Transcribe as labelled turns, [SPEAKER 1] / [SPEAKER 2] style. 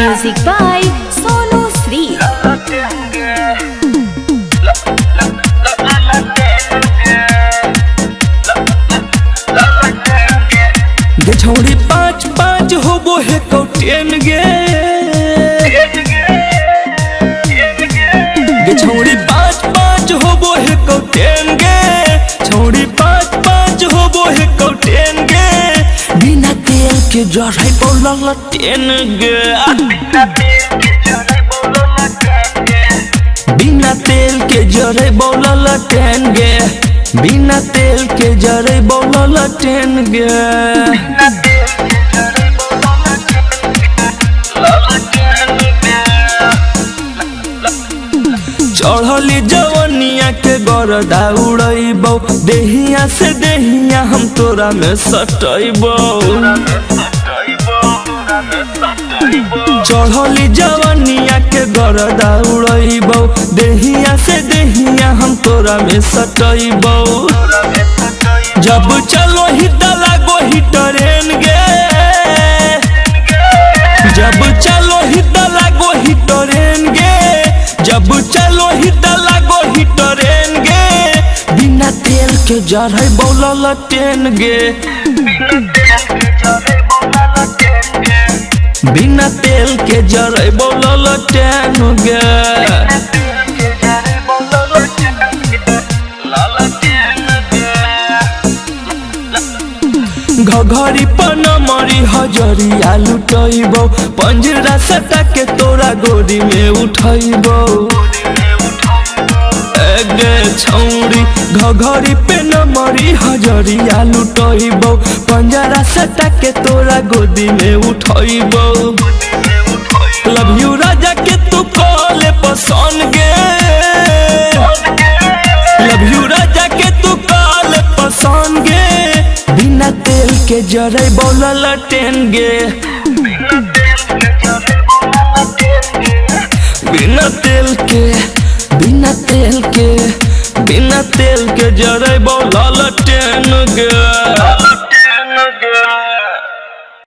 [SPEAKER 1] Music by Shree.
[SPEAKER 2] गे छोड़ी पाँच पाँच होबो है कौटेन गे गे छोड़ी पाँच पाँच होबो है कौटेन गे छोड़ी पाँच पाँच होबो है कौटेन गे बिना तेल के जराइबौ ललटेन गे बिना तेल के जराइबौ ललटेन गे बिना तेल के जराइबौ ललटेन गे चढ़ली जवनिया के गरदा उड़ैबौ देहिया से देहिया हम तोरा में सटैबौ चढ़ली जवनिया के गरदा उड़ैबौ देहिया से देहिया हम तोरा में सटैबौ जब चलो ही लागो ही ट्रेन गे जब चलो ही लागो ही ट्रेन गे जब चलो ही लागो ही ट्रेन गे बिना तेल के जराइबौ ललटेन गे बिना तेल के जराइबौ ललटेन गे घघरी पनमरी हजरिया लुटैबौ पंजरा सटा के तोरा गोदी में उठैबौ गे छौरी घघरी पे नमरी हजरिया लुटैबौ पंजरा सटा के तोरा गोदी में उठैबौ लव यू राजा के तू कॉले पसंद गे लव यू राजा के तू कॉले पसंद गे बिना तेल के जराइबौ ललटेन गे बिना तेल के